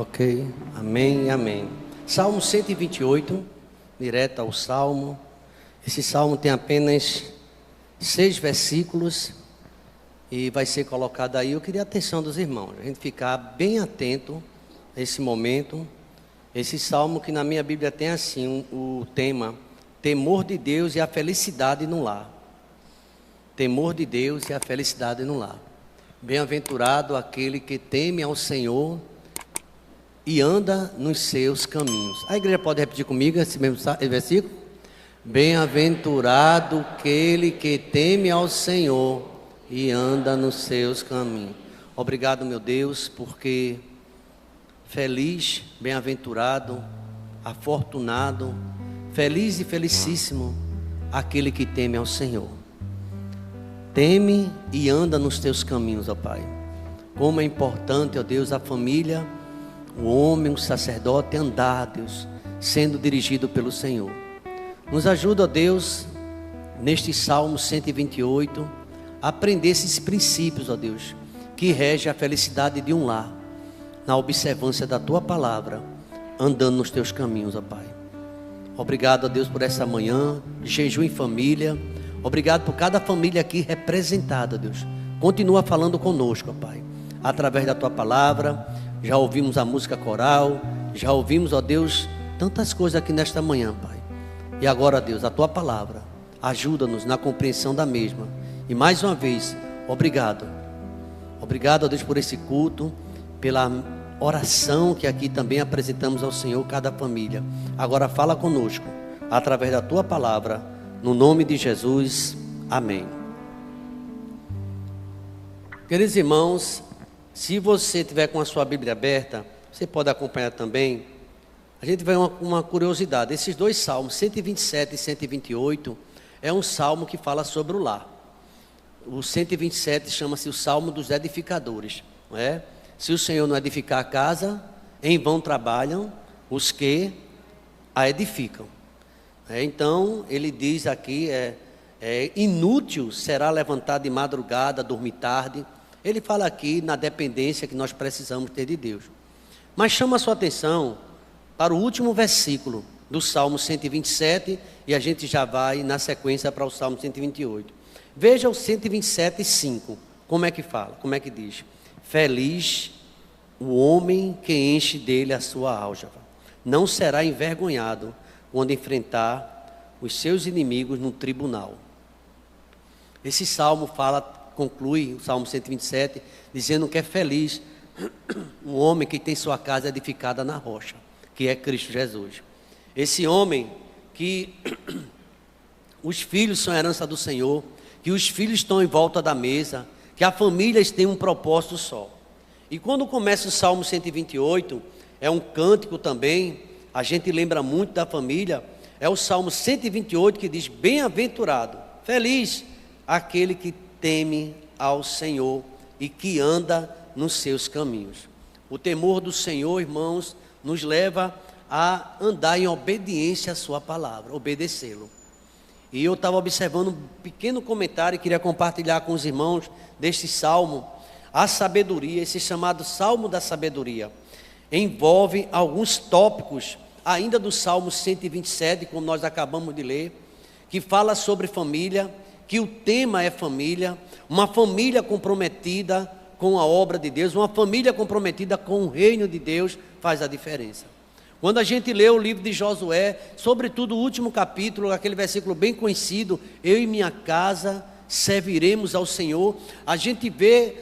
Ok, amém e amém. Salmo 128, direto ao Salmo. Esse Salmo tem apenas 6 versículos e vai ser colocado aí. Eu queria a atenção dos irmãos, a gente ficar bem atento a esse momento. Esse Salmo que na minha Bíblia tem assim o tema: temor de Deus e a felicidade no lar. Temor de Deus e a felicidade no lar. Bem-aventurado aquele que teme ao Senhor e anda nos seus caminhos. A igreja pode repetir comigo esse mesmo versículo? Bem-aventurado aquele que teme ao Senhor e anda nos seus caminhos. Obrigado, meu Deus, porque feliz, bem-aventurado, afortunado, feliz e felicíssimo aquele que teme ao Senhor. Teme e anda nos teus caminhos, ó Pai. Como é importante, ó Deus, a família, o homem, o sacerdote andar, Deus, sendo dirigido pelo Senhor. Nos ajuda, ó Deus, neste Salmo 128, a aprender esses princípios, ó Deus, que rege a felicidade de um lar, na observância da Tua palavra, andando nos Teus caminhos, ó Pai. Obrigado, ó Deus, por essa manhã de jejum em família. Obrigado por cada família aqui representada, Deus. Continua falando conosco, ó Pai, através da Tua palavra. Já ouvimos a música coral, já ouvimos, ó Deus, tantas coisas aqui nesta manhã, Pai. E agora, Deus, a Tua palavra, ajuda-nos na compreensão da mesma. E mais uma vez, obrigado. Obrigado, ó Deus, por esse culto, pela oração que aqui também apresentamos ao Senhor, cada família. Agora fala conosco, através da Tua palavra, no nome de Jesus, amém. Queridos irmãos, se você tiver com a sua Bíblia aberta, você pode acompanhar também. A gente vai uma curiosidade. Esses dois salmos, 127 e 128, é um salmo que fala sobre o lar. O 127 chama-se o Salmo dos Edificadores, não é? Se o Senhor não edificar a casa, em vão trabalham os que a edificam. Então, ele diz aqui, inútil será levantar de madrugada, dormir tarde. Ele fala aqui na dependência que nós precisamos ter de Deus. Mas chama a sua atenção para o último versículo do Salmo 127, e a gente já vai na sequência para o Salmo 128. Veja o 127:5, como é que fala, como é que diz: feliz o homem que enche dele a sua áljava, não será envergonhado quando enfrentar os seus inimigos no tribunal. Esse salmo conclui o Salmo 127, dizendo que é feliz o homem que tem sua casa edificada na rocha, que é Cristo Jesus. Esse homem que os filhos são herança do Senhor, que os filhos estão em volta da mesa, que a família tem um propósito só. E quando começa o Salmo 128, é um cântico também, a gente lembra muito da família. É o Salmo 128 que diz: bem-aventurado, feliz aquele que teme ao Senhor e que anda nos seus caminhos. O temor do Senhor, irmãos, nos leva a andar em obediência à sua palavra, obedecê-lo. E eu estava observando um pequeno comentário e queria compartilhar com os irmãos deste salmo. A sabedoria, esse chamado Salmo da Sabedoria, envolve alguns tópicos ainda do Salmo 127, como nós acabamos de ler, que fala sobre família, que o tema é família, uma família comprometida com a obra de Deus, uma família comprometida com o reino de Deus faz a diferença. Quando a gente lê o livro de Josué, sobretudo o último capítulo, aquele versículo bem conhecido: eu e minha casa serviremos ao Senhor, a gente vê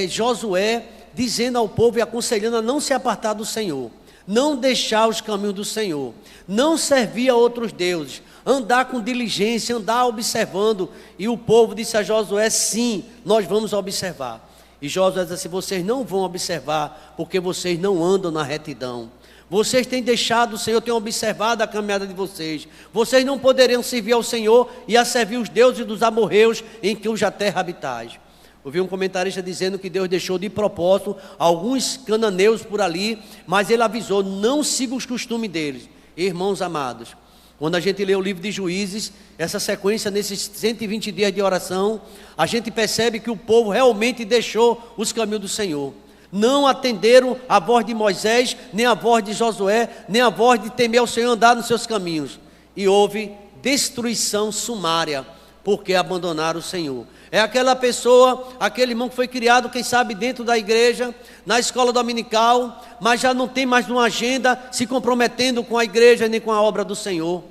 Josué dizendo ao povo e aconselhando a não se apartar do Senhor, não deixar os caminhos do Senhor, não servir a outros deuses, andar com diligência, andar observando. E o povo disse a Josué: sim, nós vamos observar. E Josué disse assim: vocês não vão observar porque vocês não andam na retidão. Vocês têm deixado o Senhor, têm observado a caminhada de vocês. Vocês não poderiam servir ao Senhor e a servir os deuses dos amorreus em cuja terra habitais. Ouvi um comentarista dizendo que Deus deixou de propósito alguns cananeus por ali, mas Ele avisou: não siga os costumes deles. Irmãos amados, quando a gente lê o livro de Juízes, essa sequência nesses 120 dias de oração, a gente percebe que o povo realmente deixou os caminhos do Senhor. não atenderam a voz de Moisés, nem a voz de Josué, nem a voz de temer ao Senhor, andar nos seus caminhos. E houve destruição sumária, porque abandonaram o Senhor. É aquela pessoa, aquele irmão que foi criado, quem sabe, dentro da igreja, na escola dominical, mas já não tem mais uma agenda se comprometendo com a igreja nem com a obra do Senhor.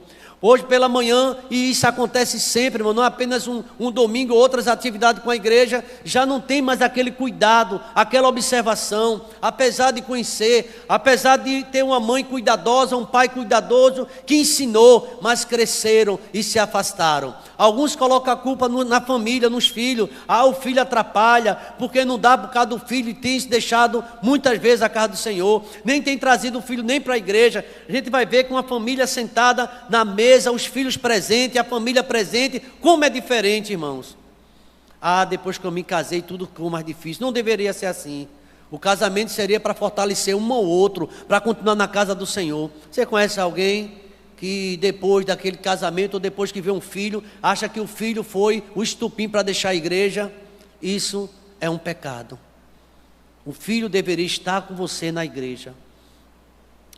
Hoje pela manhã, e isso acontece sempre, irmão, não é apenas um domingo ou outras atividades com a igreja, já não tem mais aquele cuidado, aquela observação, apesar de conhecer, apesar de ter uma mãe cuidadosa, um pai cuidadoso, que ensinou, mas cresceram e se afastaram. Alguns colocam a culpa na família, nos filhos. O filho atrapalha, porque não dá por causa do filho e tem se deixado muitas vezes a casa do Senhor, nem tem trazido o filho nem para a igreja. A gente vai ver que uma família sentada na mesa, os filhos presentes, a família presente, como é diferente, irmãos. Depois que eu me casei, tudo ficou mais difícil. Não deveria ser assim. O casamento seria para fortalecer um ao outro, para continuar na casa do Senhor. Você conhece alguém que depois daquele casamento, ou depois que vê um filho, acha que o filho foi o estupim para deixar a igreja? Isso é um pecado. O filho deveria estar com você na igreja.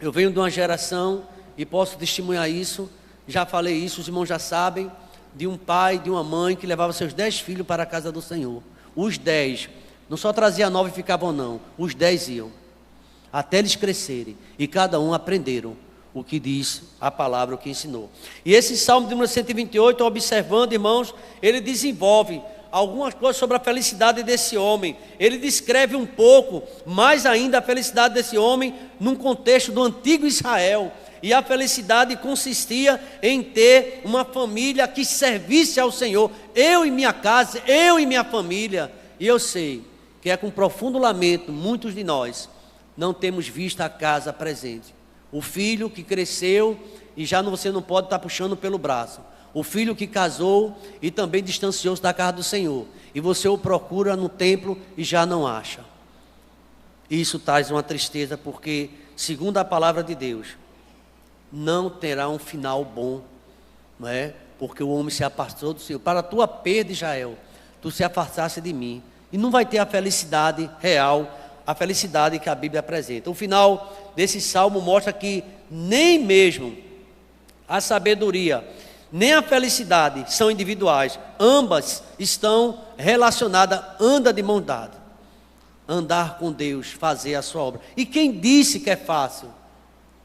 Eu venho de uma geração, e posso testemunhar isso, já falei isso, os irmãos já sabem, de um pai, de uma mãe que levava seus 10 filhos para a casa do Senhor. Os 10, não só trazia 9 e ficavam não, os 10 iam, até eles crescerem, e cada um aprenderam o que diz a palavra, o que ensinou. E esse Salmo de número 128, observando, irmãos, ele desenvolve algumas coisas sobre a felicidade desse homem. Ele descreve um pouco, mais ainda, a felicidade desse homem num contexto do antigo Israel. E a felicidade consistia em ter uma família que servisse ao Senhor. Eu e minha casa, eu e minha família. E eu sei que é com profundo lamento, muitos de nós não temos visto a casa presente. O filho que cresceu e já você não pode estar puxando pelo braço. O filho que casou e também distanciou-se da casa do Senhor. E você o procura no templo e já não acha. Isso traz uma tristeza, porque, segundo a palavra de Deus, não terá um final bom, não é? Porque o homem se afastou do Senhor. Para a tua perda, Israel, tu se afastaste de mim. E não vai ter a felicidade real, a felicidade que a Bíblia apresenta. O final desse salmo mostra que nem mesmo a sabedoria, nem a felicidade são individuais. Ambas estão relacionadas, anda de mão dada. Andar com Deus, fazer a sua obra. E quem disse que é fácil?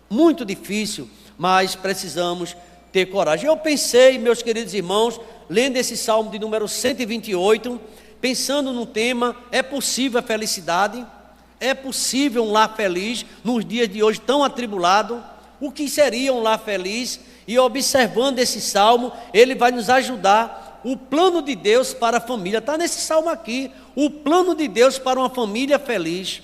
Muito difícil, mas precisamos ter coragem. Eu pensei, meus queridos irmãos, lendo esse salmo de número 128, pensando no tema, é possível a felicidade? É possível um lar feliz nos dias de hoje tão atribulado? O que seria um lar feliz? E observando esse salmo, ele vai nos ajudar. O plano de Deus para a família, está nesse salmo aqui. O plano de Deus para uma família feliz.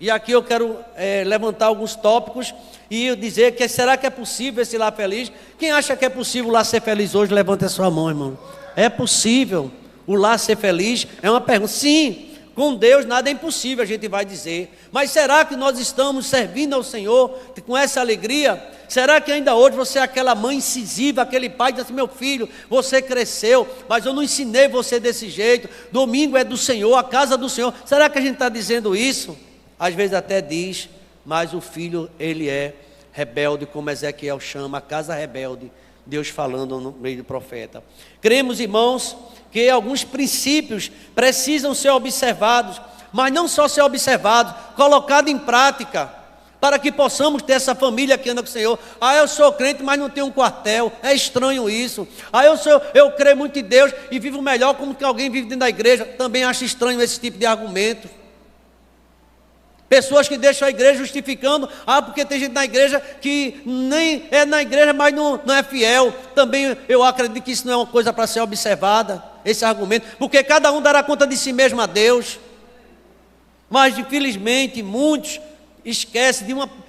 E aqui eu quero levantar alguns tópicos e dizer que será que é possível esse lar feliz? Quem acha que é possível o lar ser feliz hoje, levanta a sua mão, irmão. É possível o lar ser feliz? É uma pergunta. Sim. Com Deus nada é impossível, a gente vai dizer. Mas será que nós estamos servindo ao Senhor com essa alegria? Será que ainda hoje você é aquela mãe incisiva, aquele pai que diz assim, meu filho, você cresceu, mas eu não ensinei você desse jeito. Domingo é do Senhor, a casa do Senhor. Será que a gente está dizendo isso? Às vezes até diz, mas o filho, ele é rebelde, como Ezequiel chama, a casa rebelde. Deus falando no meio do profeta. Cremos, irmãos, que alguns princípios precisam ser observados, mas não só ser observados, colocados em prática, para que possamos ter essa família que anda com o Senhor. Eu sou crente, mas não tenho um quartel, é estranho isso. Eu creio muito em Deus e vivo melhor como que alguém vive dentro da igreja. Também acho estranho esse tipo de argumento. Pessoas que deixam a igreja justificando, porque tem gente na igreja que nem é na igreja, mas não é fiel. Também eu acredito que isso não é uma coisa para ser observada, esse argumento, porque cada um dará conta de si mesmo a Deus. Mas infelizmente muitos esquecem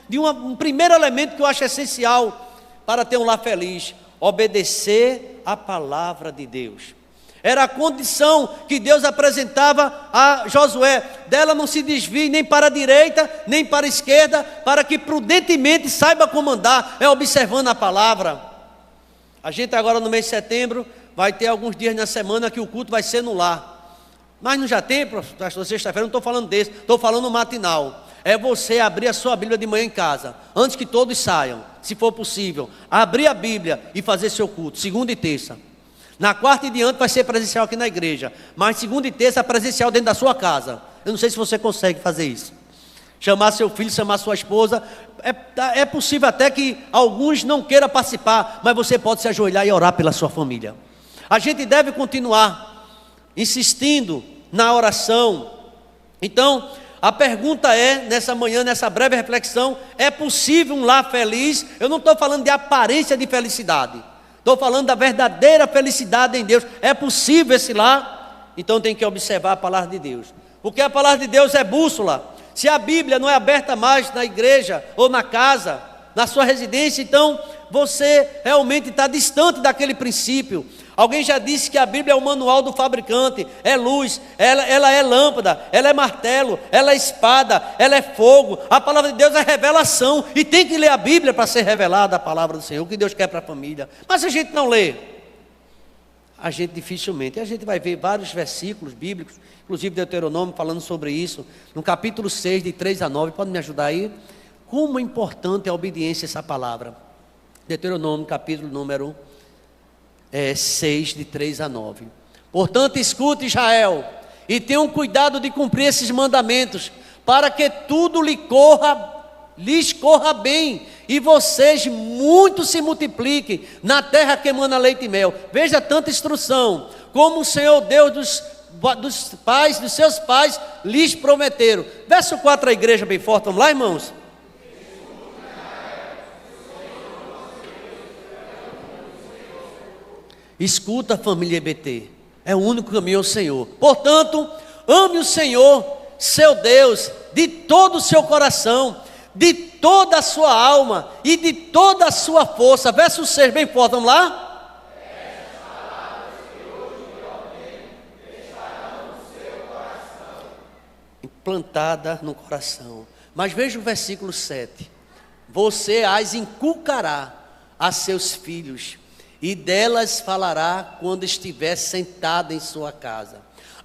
de um primeiro elemento que eu acho essencial para ter um lar feliz: obedecer a palavra de Deus. Era a condição que Deus apresentava a Josué. Dela não se desvie nem para a direita, nem para a esquerda, para que prudentemente saiba comandar. É observando a palavra. A gente agora no mês de setembro vai ter alguns dias na semana que o culto vai ser no lar. Mas não já tem, pastor, sexta-feira, não estou falando desse, estou falando no matinal. É você abrir a sua Bíblia de manhã em casa, antes que todos saiam, se for possível. Abrir a Bíblia e fazer seu culto, segunda e terça. Na quarta e diante vai ser presencial aqui na igreja, mas segunda e terça é presencial dentro da sua casa. Eu não sei se você consegue fazer isso. Chamar seu filho, chamar sua esposa. É possível até que alguns não queiram participar, mas você pode se ajoelhar e orar pela sua família. A gente deve continuar insistindo na oração. Então, a pergunta é, nessa manhã, nessa breve reflexão: é possível um lar feliz? Eu não estou falando de aparência de felicidade, estou falando da verdadeira felicidade em Deus. É possível esse lar? Então tem que observar a palavra de Deus, porque a palavra de Deus é bússola. Se a Bíblia não é aberta mais na igreja ou na casa, na sua residência, então você realmente está distante daquele princípio. Alguém já disse que a Bíblia é o manual do fabricante, é luz, ela é lâmpada, ela é martelo, ela é espada, ela é fogo. A palavra de Deus é revelação, e tem que ler a Bíblia para ser revelada a palavra do Senhor, o que Deus quer para a família. Mas se a gente não lê, a gente dificilmente, a gente vai ver vários versículos bíblicos, inclusive Deuteronômio falando sobre isso, no capítulo 6, de 3 a 9, pode me ajudar aí? Como é importante a obediência a essa palavra. Deuteronômio, capítulo número 6, de 3 a 9. Portanto, escute, Israel, e tenham cuidado de cumprir esses mandamentos, para que tudo lhes corra bem, e vocês muito se multipliquem na terra que emana leite e mel. Veja tanta instrução, como o Senhor Deus dos seus pais lhes prometeram. Verso 4, a igreja bem forte, vamos lá, irmãos? Escuta, família EBT, é o único caminho ao Senhor. Portanto, ame o Senhor, seu Deus, de todo o seu coração, de toda a sua alma e de toda a sua força. Verso 6, bem forte, vamos lá? Estas palavras que hoje lhe ordeno estarão no seu coração. Implantada no coração. Mas veja o versículo 7. Você as inculcará a seus filhos, e delas falará quando estiver sentado em sua casa,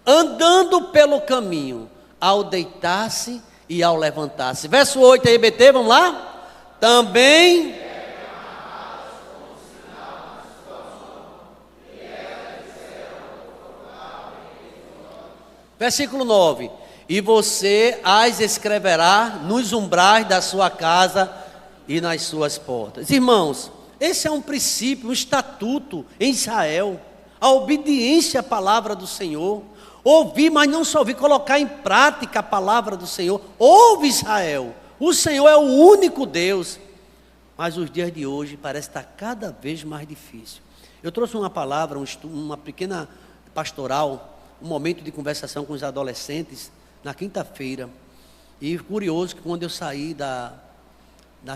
andando pelo caminho, ao deitar-se e ao levantar-se. Verso 8 aí, BT, vamos lá? Também versículo 9: e você as escreverá nos umbrais da sua casa e nas suas portas. Irmãos, esse é um princípio, um estatuto em Israel, a obediência à palavra do Senhor. Ouvir, mas não só ouvir, colocar em prática a palavra do Senhor. Ouve, Israel, o Senhor é o único Deus. Mas os dias de hoje parece estar cada vez mais difícil. Eu trouxe uma palavra, uma pequena pastoral, um momento de conversação com os adolescentes, na quinta-feira. E curioso que quando eu saí da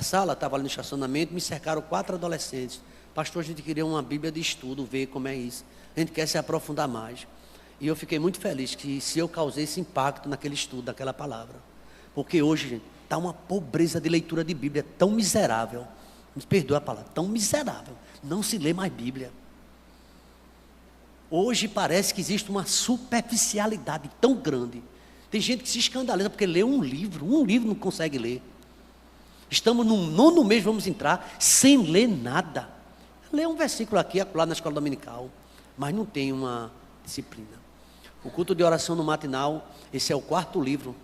sala, estava ali no estacionamento, me cercaram 4 adolescentes. Pastor, a gente queria uma Bíblia de estudo, ver como é isso. A gente quer se aprofundar mais. E eu fiquei muito feliz que se eu causei esse impacto naquele estudo, naquela palavra. Porque hoje, gente, está uma pobreza de leitura de Bíblia tão miserável. Me perdoa a palavra, tão miserável. Não se lê mais Bíblia. Hoje parece que existe uma superficialidade tão grande. Tem gente que se escandaliza porque lê um livro não consegue ler. Estamos no 9º mês, vamos entrar sem ler nada. Lê um versículo aqui, acolá na escola dominical, mas não tem uma disciplina. O culto de oração no matinal, esse é o 4º livro.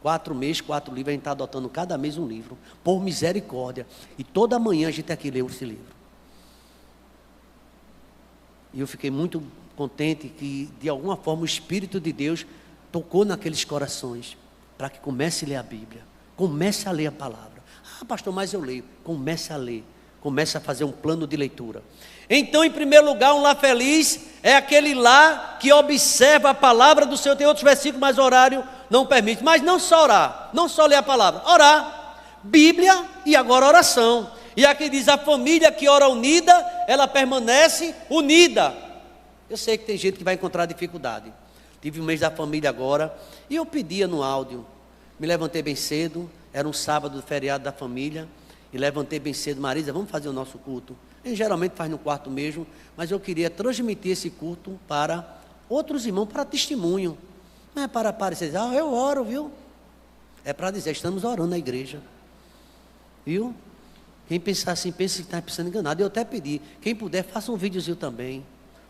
4 meses, 4 livros, a gente está adotando cada mês um livro, por misericórdia. E toda manhã a gente aqui lê esse livro. E eu fiquei muito contente que, de alguma forma, o Espírito de Deus tocou naqueles corações, para que comece a ler a Bíblia, comece a ler a palavra. Ah, pastor, mas eu leio. Comece a ler, comece a fazer um plano de leitura. Então, em primeiro lugar, um lar feliz é aquele lar que observa a palavra do Senhor. Tem outros versículos, mas o horário não permite. Mas não só orar, não só ler a palavra, orar, Bíblia e agora oração. E aqui diz: a família que ora unida, ela permanece unida. Eu sei que tem gente que vai encontrar dificuldade. Tive um mês da família agora, e eu pedia no áudio. Me levantei bem cedo, era um sábado, feriado da família, e levantei bem cedo: Marisa, vamos fazer o nosso culto. A gente geralmente faz no quarto mesmo, mas eu queria transmitir esse culto para Outros irmãos para testemunho. Não é para aparecer, eu oro, viu? É para dizer, estamos orando na igreja. Viu? Quem pensar assim, pensa que está pensando enganado. Eu até pedi, quem puder, faça um videozinho também.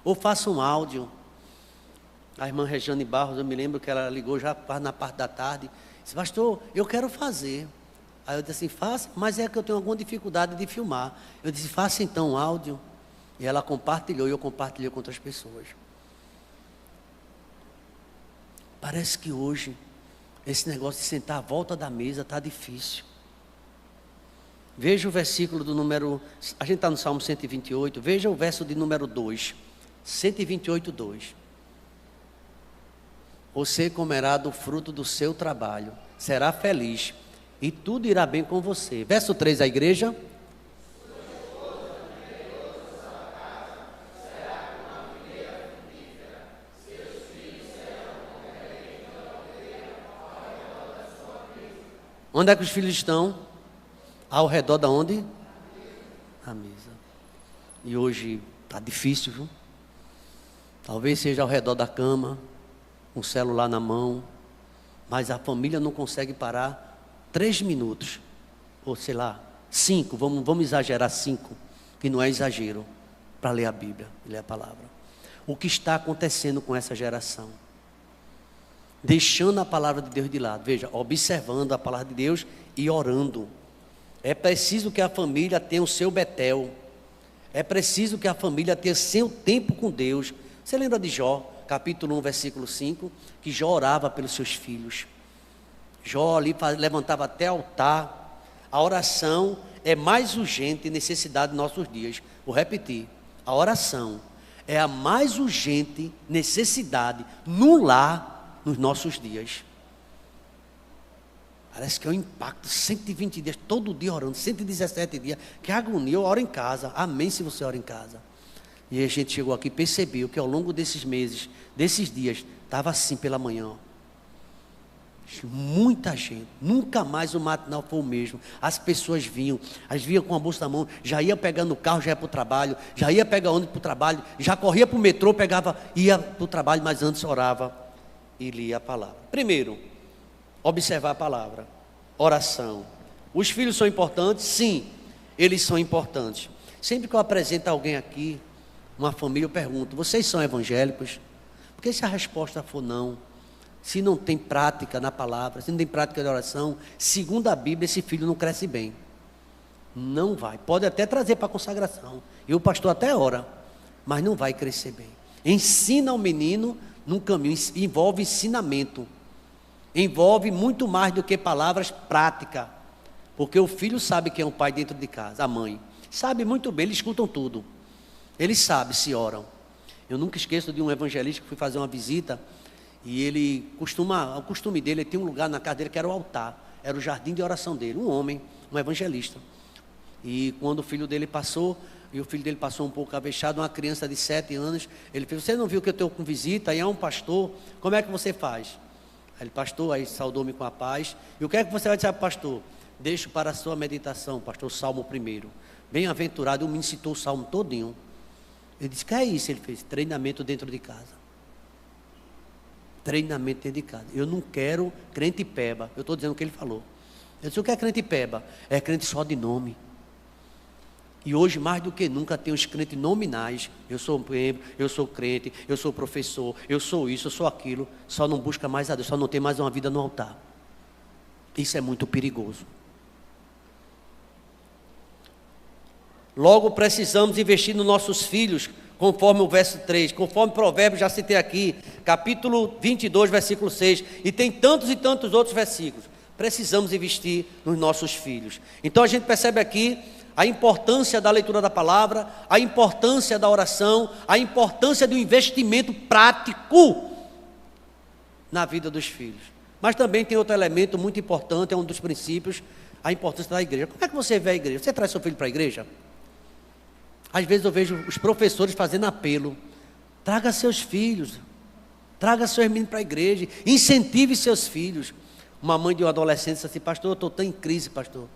Ou faça um áudio. A irmã Regiane Barros, eu me lembro que ela ligou já na parte da tarde. Disse, pastor, eu quero fazer. Aí eu disse assim, faça, mas é que eu tenho alguma dificuldade de filmar. Eu disse, faça então um áudio. E ela compartilhou, e eu compartilhei com outras pessoas. Parece que hoje, esse negócio de sentar à volta da mesa está difícil. Veja o versículo do número, a gente está no Salmo 128, veja o verso de número 2, 128, 2. Você comerá do fruto do seu trabalho, será feliz, e tudo irá bem com você. Verso 3, a igreja. Onde é que os filhos estão? Ao redor da onde? A mesa. E hoje está difícil, viu? Talvez seja ao redor da cama, com o celular na mão, mas a família não consegue parar 3 minutos, ou sei lá, 5, vamos exagerar 5, que não é exagero, para ler a Bíblia, ler a palavra. O que está acontecendo com essa geração? Deixando a palavra de Deus de lado, veja, observando a palavra de Deus e orando. É preciso que a família tenha o seu Betel. É preciso que a família tenha seu tempo com Deus. Você lembra de Jó, capítulo 1, versículo 5? Que Jó orava pelos seus filhos. Jó ali levantava até altar. A oração é mais urgente necessidade de nossos dias. Vou repetir. A oração é a mais urgente necessidade no lar nos nossos dias. Parece que é um impacto, 120 dias, todo dia orando, 117 dias, que agonia. Eu oro em casa, amém se você ora em casa. E a gente chegou aqui e percebeu que ao longo desses meses, desses dias, estava assim pela manhã. Muita gente, nunca mais o matinal foi o mesmo. As pessoas vinham com a bolsa na mão, já ia pegando o carro, já ia para o trabalho, já ia pegar ônibus para o trabalho, já corria para o metrô, ia para o trabalho, mas antes orava e lia a palavra. Primeiro, observar a palavra, oração. Os filhos são importantes? Sim, eles são importantes. Sempre que eu apresento alguém aqui, uma família, eu pergunto, vocês são evangélicos? Porque se a resposta for não, se não tem prática na palavra, se não tem prática de oração, segundo a Bíblia, esse filho não cresce bem. Não vai, pode até trazer para a consagração, e o pastor até ora, mas não vai crescer bem. Ensina o menino num caminho, envolve ensinamento. Envolve muito mais do que palavras práticas. Porque o filho sabe quem é o pai dentro de casa, a mãe. Sabe muito bem, eles escutam tudo. Eles sabem se oram. Eu nunca esqueço de um evangelista que fui fazer uma visita. E ele o costume dele, ele tinha um lugar na casa dele que era o altar. Era o jardim de oração dele. Um homem, um evangelista. E quando o filho dele passou, um pouco avexado, uma criança de 7 anos, ele fez, você não viu que eu estou com visita? Aí é um pastor, como é que você faz? Aí, pastor, aí saudou-me com a paz. E o que é que você vai dizer para o pastor? Deixo para a sua meditação, pastor, o Salmo 1. Bem-aventurado, o menino citou o Salmo todinho. Ele disse, que é isso? Ele fez treinamento dentro de casa. Treinamento dentro de casa. Eu não quero crente peba. Eu estou dizendo o que ele falou. Eu disse, o que é crente peba? É crente só de nome. E hoje, mais do que nunca, tem os crentes nominais. Eu sou membro, eu sou crente, eu sou professor, eu sou isso, eu sou aquilo. Só não busca mais a Deus, só não tem mais uma vida no altar. Isso é muito perigoso. Logo, precisamos investir nos nossos filhos, conforme o verso 3, conforme Provérbios, já citei aqui, capítulo 22, versículo 6. E tem tantos e tantos outros versículos. Precisamos investir nos nossos filhos. Então, a gente percebe aqui a importância da leitura da palavra, a importância da oração, a importância do investimento prático na vida dos filhos. Mas também tem outro elemento muito importante, é um dos princípios, a importância da igreja. Como é que você vê a igreja? Você traz seu filho para a igreja? Às vezes eu vejo os professores fazendo apelo, traga seus filhos, traga seus meninos para a igreja, incentive seus filhos. Uma mãe de um adolescente disse assim, pastor, eu estou tão em crise, pastor.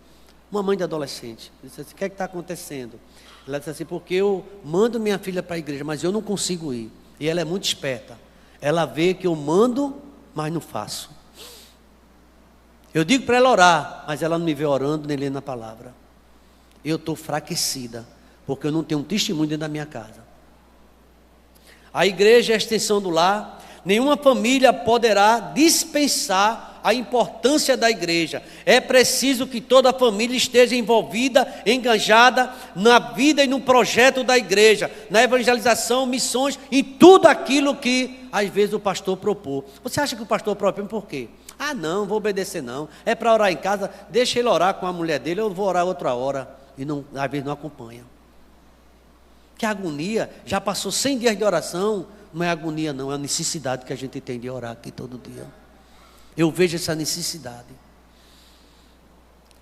Uma mãe de adolescente disse assim, o que é que está acontecendo? Ela disse assim, porque eu mando minha filha para a igreja, mas eu não consigo ir. E ela é muito esperta. Ela vê que eu mando, mas não faço. Eu digo para ela orar, mas ela não me vê orando nem lendo a palavra. Eu estou enfraquecida, porque eu não tenho um testemunho dentro da minha casa. A igreja é a extensão do lar. Nenhuma família poderá dispensar a importância da igreja. É preciso que toda a família esteja envolvida, engajada na vida e no projeto da igreja, na evangelização, missões, em tudo aquilo que às vezes o pastor propôs. Você acha que o pastor propõe por quê? Ah, não, vou obedecer não. É para orar em casa, deixa ele orar com a mulher dele, eu vou orar outra hora. E não, às vezes não acompanha. Que agonia, já passou 100 dias de oração, não é agonia não, é a necessidade que a gente tem de orar aqui todo dia. Eu vejo essa necessidade.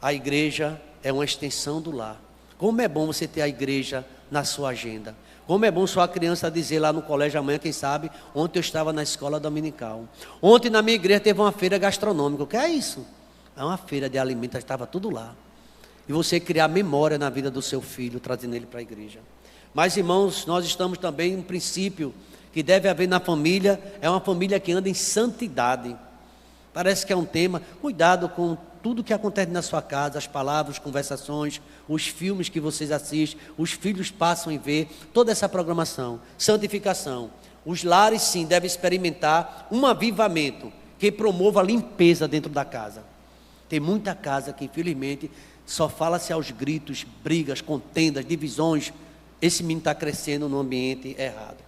A igreja é uma extensão do lar. Como é bom você ter a igreja na sua agenda. Como é bom sua criança dizer lá no colégio amanhã, quem sabe, ontem eu estava na escola dominical. Ontem na minha igreja teve uma feira gastronômica. O que é isso? É uma feira de alimentos, estava tudo lá. E você criar memória na vida do seu filho, trazendo ele para a igreja. Mas irmãos, nós estamos também em um princípio que deve haver na família, é uma família que anda em santidade. Parece que é um tema, cuidado com tudo que acontece na sua casa, as palavras, as conversações, os filmes que vocês assistem, os filhos passam a ver, toda essa programação, santificação. Os lares sim devem experimentar um avivamento que promova a limpeza dentro da casa. Tem muita casa que infelizmente só fala-se aos gritos, brigas, contendas, divisões. Esse menino está crescendo no ambiente errado.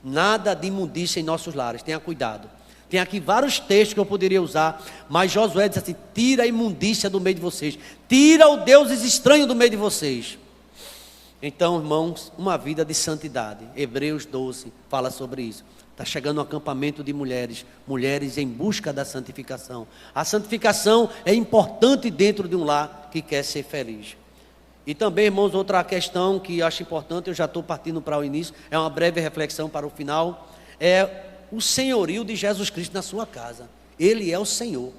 Nada de imundícia em nossos lares, tenha cuidado. Tem aqui vários textos que eu poderia usar, mas Josué diz assim: tira a imundícia do meio de vocês, tira o deuses estranhos do meio de vocês. Então, irmãos, uma vida de santidade. Hebreus 12 fala sobre isso. Está chegando um acampamento de mulheres, mulheres em busca da santificação. A santificação é importante dentro de um lar que quer ser feliz. E também, irmãos, outra questão que eu acho importante, eu já estou partindo para o início, é uma breve reflexão para o final, é o senhorio de Jesus Cristo na sua casa. Ele é o Senhor.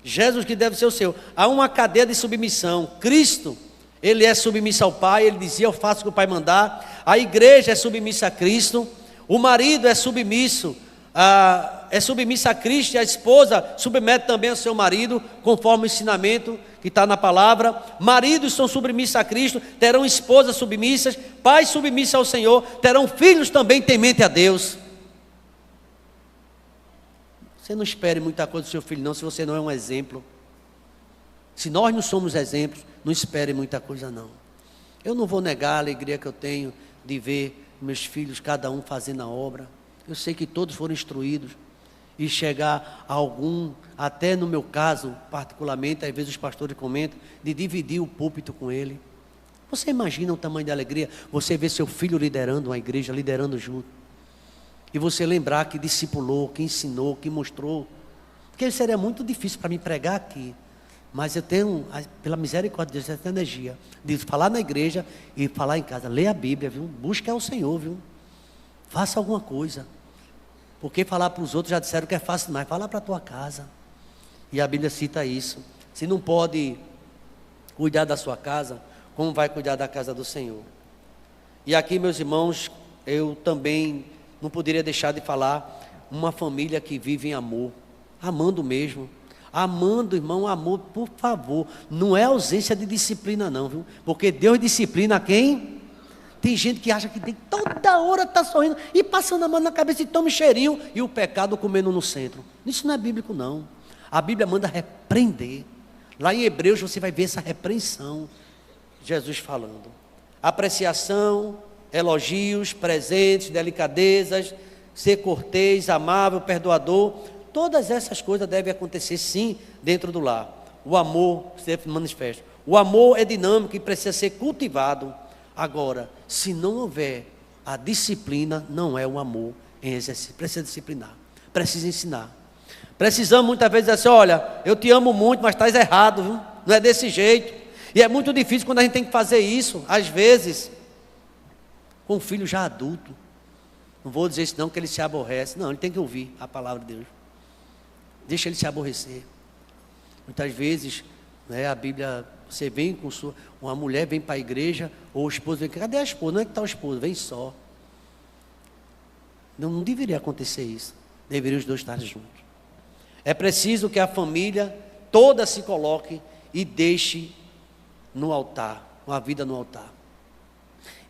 Jesus que deve ser o Senhor. Há uma cadeia de submissão. Cristo, ele é submisso ao Pai, ele dizia: eu faço o que o Pai mandar. A igreja é submissa a Cristo. O marido é submisso a Cristo, e a esposa submete também ao seu marido, conforme o ensinamento que está na palavra. Maridos são submissos a Cristo, terão esposas submissas, pais submissos ao Senhor, terão filhos também temente a Deus. Você não espere muita coisa do seu filho não, se você não é um exemplo. Se nós não somos exemplos, não espere muita coisa não. Eu não vou negar a alegria que eu tenho de ver meus filhos, cada um fazendo a obra. Eu sei que todos foram instruídos. E chegar a algum, até no meu caso, particularmente, às vezes os pastores comentam, de dividir o púlpito com ele. Você imagina o tamanho da alegria? Você ver seu filho liderando uma igreja, liderando junto. E você lembrar que discipulou, que ensinou, que mostrou. Porque seria muito difícil para mim pregar aqui. Mas eu tenho, pela misericórdia de Deus, essa energia de falar na igreja e falar em casa. Leia a Bíblia, viu? Busque ao Senhor, viu? Faça alguma coisa. Porque falar para os outros já disseram que é fácil demais. Fala para a tua casa. E a Bíblia cita isso. Se não pode cuidar da sua casa, como vai cuidar da casa do Senhor? E aqui, meus irmãos, eu também não poderia deixar de falar uma família que vive em amor. Amando mesmo. Amando, irmão, amor, por favor. Não é ausência de disciplina não, viu? Porque Deus disciplina quem? Tem gente que acha que tem toda hora está sorrindo e passando a mão na cabeça e toma um cheirinho e o pecado comendo no centro. Isso não é bíblico não. A Bíblia manda repreender. Lá em Hebreus você vai ver essa repreensão. Jesus falando. Apreciação, elogios, presentes, delicadezas, ser cortês, amável, perdoador. Todas essas coisas devem acontecer sim dentro do lar. O amor se manifesta. O amor é dinâmico e precisa ser cultivado. Agora, se não houver a disciplina, não é o amor em exercício. Precisa disciplinar, precisa ensinar. Precisamos muitas vezes dizer assim: olha, eu te amo muito, mas estás errado, viu? Não é desse jeito. E é muito difícil quando a gente tem que fazer isso, às vezes, com um filho já adulto. Não vou dizer isso não, que ele se aborrece. Não, ele tem que ouvir a palavra de Deus. Deixa ele se aborrecer. Muitas vezes, né, a Bíblia, você vem com uma mulher vem para a igreja, ou o esposo vem, cadê a esposa? Não é que está o esposo, vem só. Não deveria acontecer isso. deveriam os dois estar juntos. É preciso que a família toda se coloque e deixe no altar, uma vida no altar.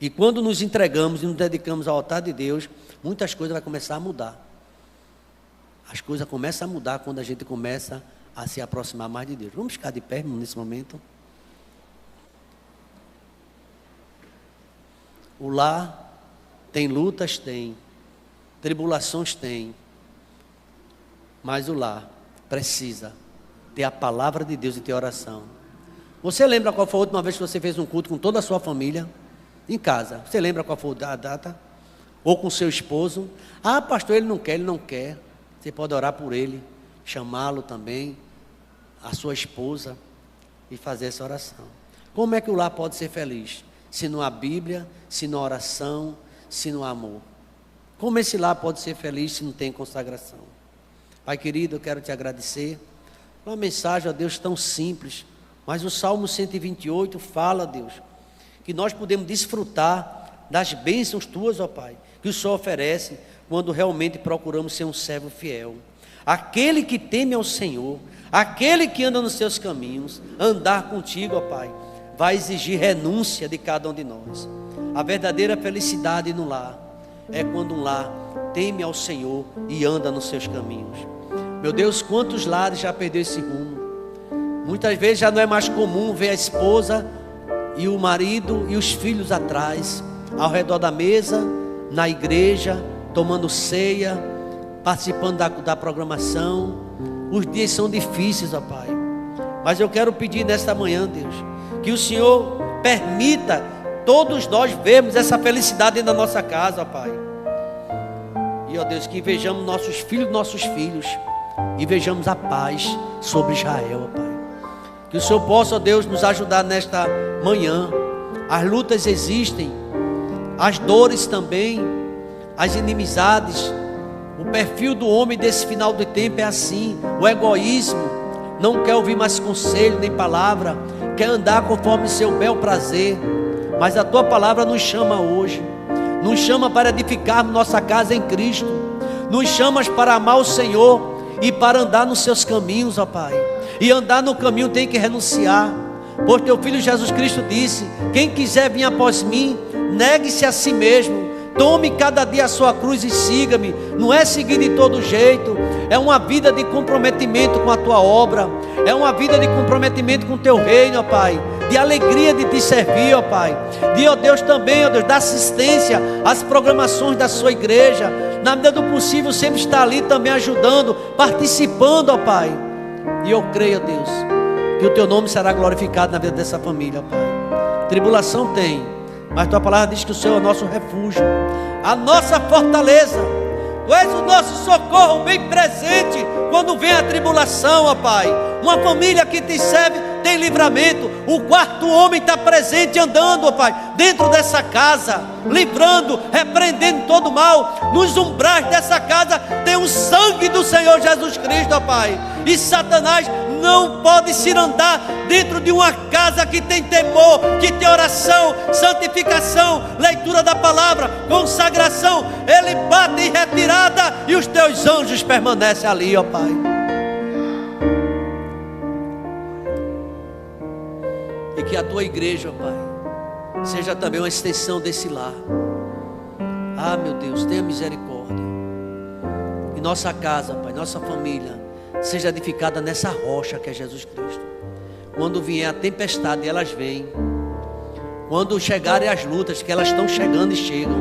E quando nos entregamos e nos dedicamos ao altar de Deus, muitas coisas vão começar a mudar. As coisas começam a mudar quando a gente começa a se aproximar mais de Deus. Vamos ficar de pé nesse momento. O lar tem lutas, tem tribulações, tem, mas o lar precisa ter a palavra de Deus e ter oração. Você lembra qual foi a última vez que você fez um culto com toda a sua família em casa? Você lembra qual foi a data? Ou com seu esposo? Ah, pastor, ele não quer. Você pode orar por ele, chamá-lo também, a sua esposa, e fazer essa oração. Como é que o lar pode ser feliz? Se não há Bíblia, se não há oração, se não há amor. Como esse lar pode ser feliz se não tem consagração? Pai querido, eu quero te agradecer. Uma mensagem, ó Deus, tão simples. Mas o Salmo 128 fala, Deus, que nós podemos desfrutar das bênçãos tuas, ó Pai, que o Senhor oferece quando realmente procuramos ser um servo fiel. Aquele que teme ao Senhor, aquele que anda nos seus caminhos, andar contigo, ó Pai, vai exigir renúncia de cada um de nós. A verdadeira felicidade no lar é quando um lar teme ao Senhor e anda nos seus caminhos. Meu Deus, quantos lares já perdeu esse rumo? Muitas vezes já não é mais comum ver a esposa e o marido e os filhos atrás, ao redor da mesa, na igreja, tomando ceia, participando da programação. Os dias são difíceis, ó Pai. Mas eu quero pedir nesta manhã, Deus, que o Senhor permita todos nós vermos essa felicidade dentro da nossa casa, ó Pai. E, ó Deus, que vejamos nossos filhos, e vejamos a paz sobre Israel, ó Pai. Que o Senhor possa, ó Deus, nos ajudar nesta manhã. As lutas existem, as dores também, as inimizades. O perfil do homem desse final do tempo é assim: o egoísmo, não quer ouvir mais conselho nem palavra, quer andar conforme seu bel prazer. Mas a tua palavra nos chama hoje, nos chama para edificarmos nossa casa em Cristo, nos chamas para amar o Senhor e para andar nos seus caminhos, ó Pai. E andar no caminho tem que renunciar, pois teu Filho Jesus Cristo disse: quem quiser vir após mim, negue-se a si mesmo, tome cada dia a sua cruz e siga-me. Não é seguir de todo jeito, é uma vida de comprometimento com a tua obra, é uma vida de comprometimento com o teu reino, ó Pai, de alegria de te servir, ó Pai, de, ó Deus, também, ó Deus, da assistência às programações da sua igreja, na medida do possível sempre estar ali também ajudando, participando, ó Pai. E eu creio, ó Deus, que o teu nome será glorificado na vida dessa família, ó Pai. Tribulação tem, mas tua palavra diz que o Senhor é o nosso refúgio, a nossa fortaleza. Tu és o nosso socorro bem presente quando vem a tribulação, ó Pai. Uma família que te serve tem livramento. O quarto homem está presente andando, ó Pai, dentro dessa casa, livrando, repreendendo todo mal. Nos umbrais dessa casa tem o sangue do Senhor Jesus Cristo, ó Pai. E Satanás não pode se andar dentro de uma casa que tem temor, que tem oração, santificação, leitura da palavra, consagração. Ele bate em retirada e os teus anjos permanecem ali, ó Pai. E que a tua igreja, ó Pai, seja também uma extensão desse lar. Ah, meu Deus, tenha misericórdia. E nossa casa, Pai, nossa família seja edificada nessa rocha que é Jesus Cristo. Quando vier a tempestade, elas vêm. Quando chegarem as lutas, que elas estão chegando e chegam,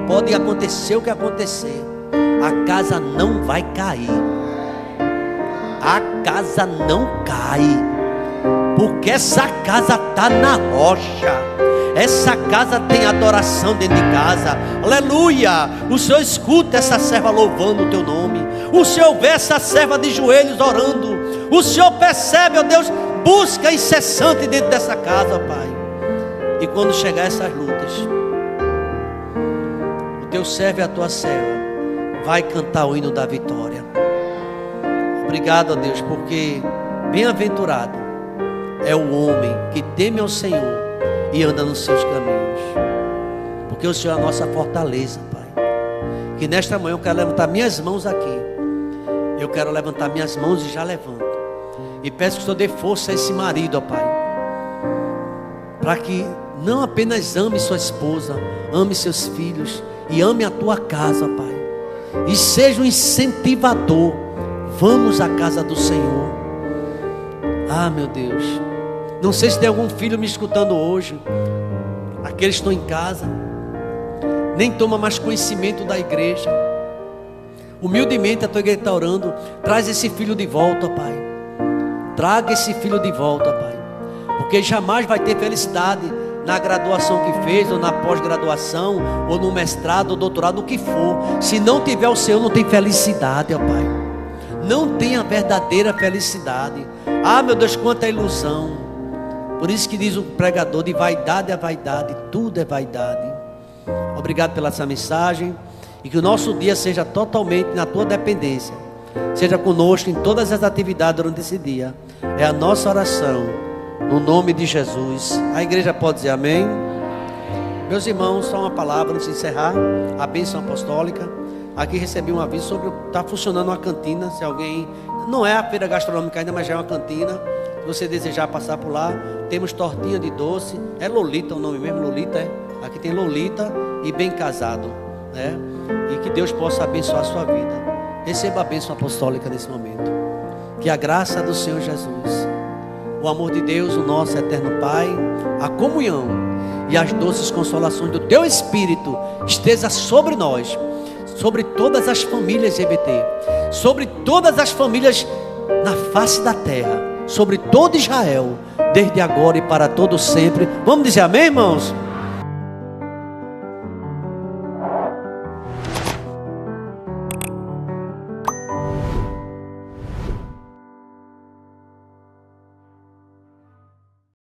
pode acontecer o que acontecer, a casa não vai cair. A casa não cai, porque essa casa está na rocha. Essa casa tem adoração dentro de casa. Aleluia. O Senhor escuta essa serva louvando o teu nome. O Senhor vê essa serva de joelhos orando. O Senhor percebe, ó Deus, busca incessante dentro dessa casa, ó Pai. E quando chegar essas lutas, o teu servo e a tua serva vai cantar o hino da vitória. Obrigado, ó Deus, porque bem-aventurado é o homem que teme ao Senhor e anda nos seus caminhos, porque o Senhor é a nossa fortaleza, Pai. que nesta manhã eu quero levantar minhas mãos aqui. Eu quero levantar minhas mãos e já levanto. E peço que o Senhor dê força a esse marido, ó Pai, para que não apenas ame sua esposa, ame seus filhos e ame a tua casa, Pai. E seja um incentivador. Vamos à casa do Senhor. Ah, meu Deus. Não sei se tem algum filho me escutando hoje. Aqueles que estão em casa, nem toma mais conhecimento da igreja. Humildemente a tua igreja está orando. Traz esse filho de volta, Pai. Traga esse filho de volta, Pai. Porque jamais vai ter felicidade na graduação que fez, ou na pós-graduação, ou no mestrado, ou doutorado, o que for. Se não tiver o Senhor, não tem felicidade, ó Pai. Não tem a verdadeira felicidade. Ah, meu Deus, quanta ilusão. Por isso que diz o pregador, de vaidade a vaidade, tudo é vaidade. Obrigado pela essa mensagem. E que o nosso dia seja totalmente na tua dependência. Seja conosco em todas as atividades durante esse dia. É a nossa oração, no nome de Jesus. A igreja pode dizer amém? Meus irmãos, só uma palavra antes de encerrar. A bênção apostólica. Aqui recebi um aviso sobre está funcionando uma cantina. Se alguém, não é a feira gastronômica ainda, mas já é uma cantina. Se você desejar passar por lá, temos tortinha de doce. É Lolita o nome mesmo, Lolita é. Aqui tem Lolita e Bem Casado, né? E que Deus possa abençoar a sua vida. Receba a bênção apostólica nesse momento. Que a graça do Senhor Jesus, o amor de Deus, o nosso eterno Pai, a comunhão e as doces consolações do Teu Espírito esteja sobre nós, sobre todas as famílias EBT, sobre todas as famílias na face da terra, sobre todo Israel, desde agora e para todo sempre. Vamos dizer amém, irmãos?